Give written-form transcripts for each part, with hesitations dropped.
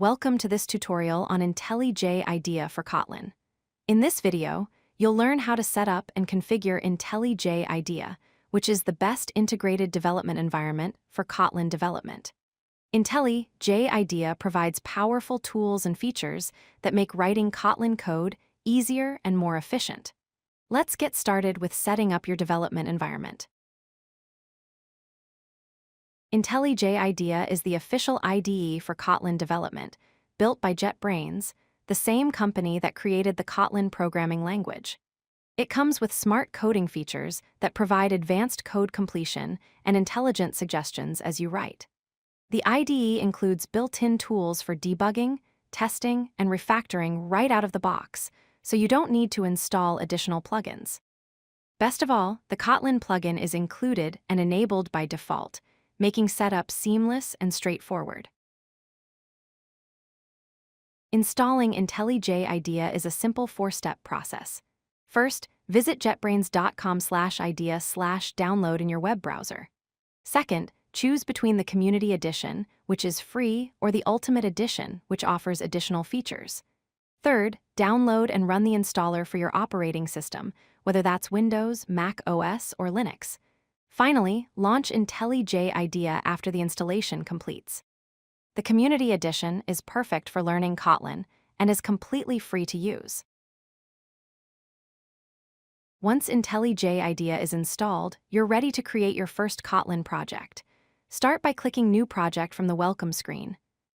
Welcome to this tutorial on IntelliJ IDEA for Kotlin. In this video, you'll learn how to set up and configure IntelliJ IDEA, which is the best integrated development environment for Kotlin development. IntelliJ IDEA provides powerful tools and features that make writing Kotlin code easier and more efficient. Let's get started with setting up your development environment. IntelliJ IDEA is the official IDE for Kotlin development, built by JetBrains, the same company that created the Kotlin programming language. It comes with smart coding features that provide advanced code completion and intelligent suggestions as you write. The IDE includes built-in tools for debugging, testing, and refactoring right out of the box, so you don't need to install additional plugins. Best of all, the Kotlin plugin is included and enabled by default, making setup seamless and straightforward. Installing IntelliJ IDEA is a simple four-step process. First, visit jetbrains.com/idea/download in your web browser. Second, choose between the Community Edition, which is free, or the Ultimate Edition, which offers additional features. Third, download and run the installer for your operating system, whether that's Windows, Mac OS, or Linux. Finally, launch IntelliJ IDEA after the installation completes. The Community Edition is perfect for learning Kotlin and is completely free to use. Once IntelliJ IDEA is installed, you're ready to create your first Kotlin project. Start by clicking New Project from the Welcome screen.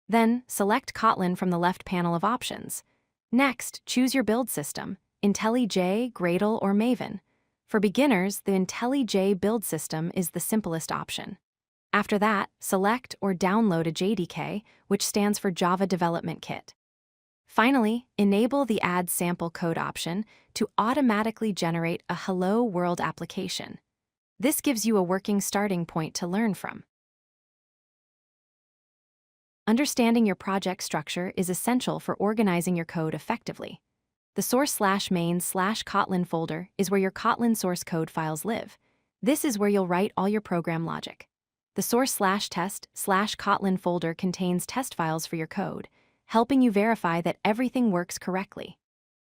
Then, select Kotlin from the left panel of options. Next, choose your build system, IntelliJ, Gradle, or Maven. For beginners, the IntelliJ build system is the simplest option. After that, select or download a JDK, which stands for Java Development Kit. Finally, enable the Add Sample Code option to automatically generate a Hello World application. This gives you a working starting point to learn from. Understanding your project structure is essential for organizing your code effectively. The source/main/Kotlin folder is where your Kotlin source code files live. This is where you'll write all your program logic. The source/test/Kotlin folder contains test files for your code, helping you verify that everything works correctly.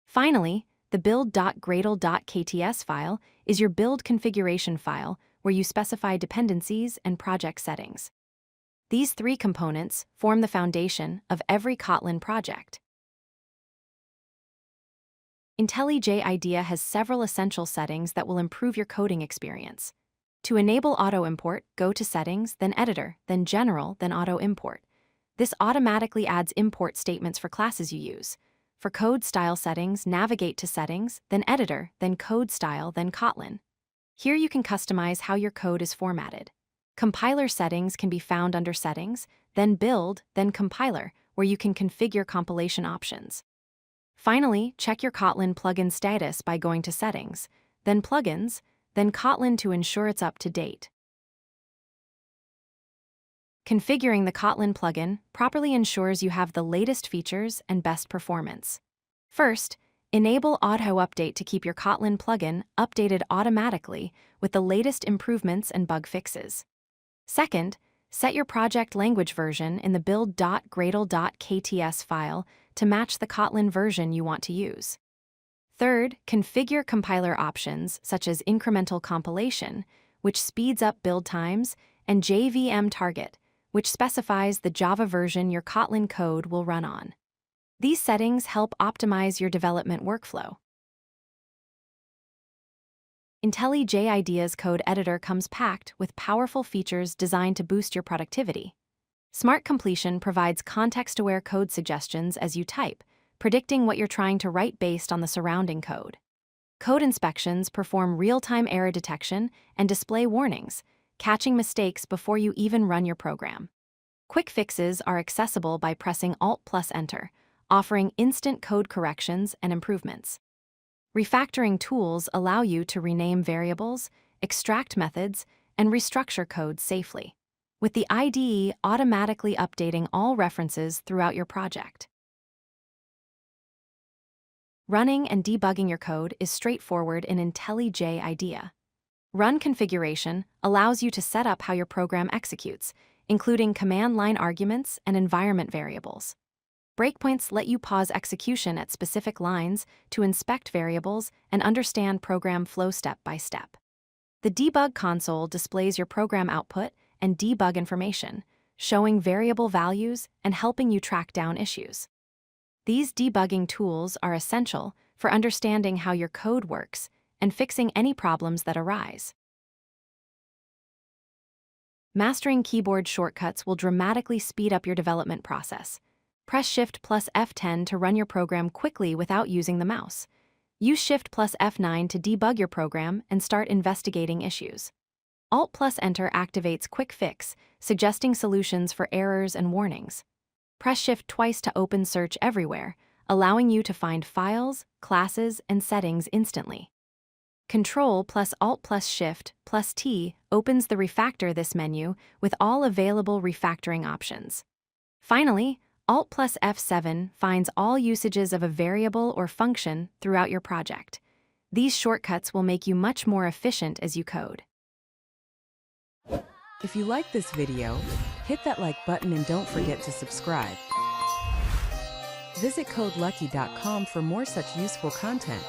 Finally, the build.gradle.kts file is your build configuration file where you specify dependencies and project settings. These three components form the foundation of every Kotlin project. IntelliJ IDEA has several essential settings that will improve your coding experience. To enable auto-import, go to Settings, then Editor, then General, then Auto-import. This automatically adds import statements for classes you use. For code style settings, navigate to Settings, then Editor, then Code Style, then Kotlin. Here you can customize how your code is formatted. Compiler settings can be found under Settings, then Build, then Compiler, where you can configure compilation options. Finally, check your Kotlin plugin status by going to Settings, then Plugins, then Kotlin to ensure it's up to date. Configuring the Kotlin plugin properly ensures you have the latest features and best performance. First, enable Auto Update to keep your Kotlin plugin updated automatically with the latest improvements and bug fixes. Second, set your project language version in the build.gradle.kts file to match the Kotlin version you want to use. Third, configure compiler options such as incremental compilation, which speeds up build times, and JVM target, which specifies the Java version your Kotlin code will run on. These settings help optimize your development workflow. IntelliJ IDEA's code editor comes packed with powerful features designed to boost your productivity. Smart Completion provides context-aware code suggestions as you type, predicting what you're trying to write based on the surrounding code. Code inspections perform real-time error detection and display warnings, catching mistakes before you even run your program. Quick fixes are accessible by pressing Alt+Enter, offering instant code corrections and improvements. Refactoring tools allow you to rename variables, extract methods, and restructure code safely, with the IDE automatically updating all references throughout your project. Running and debugging your code is straightforward in IntelliJ IDEA. Run configuration allows you to set up how your program executes, including command line arguments and environment variables. Breakpoints let you pause execution at specific lines to inspect variables and understand program flow step by step. The debug console displays your program output and debug information, showing variable values and helping you track down issues. These debugging tools are essential for understanding how your code works and fixing any problems that arise. Mastering keyboard shortcuts will dramatically speed up your development process. Press Shift plus F10 to run your program quickly without using the mouse. Use Shift plus F9 to debug your program and start investigating issues. Alt plus Enter activates Quick Fix, suggesting solutions for errors and warnings. Press Shift twice to open Search Everywhere, allowing you to find files, classes, and settings instantly. Control plus Alt plus Shift plus T opens the Refactor This menu with all available refactoring options. Finally, Alt plus F7 finds all usages of a variable or function throughout your project. These shortcuts will make you much more efficient as you code. If you like this video, hit that like button and don't forget to subscribe. Visit codelucky.com for more such useful content.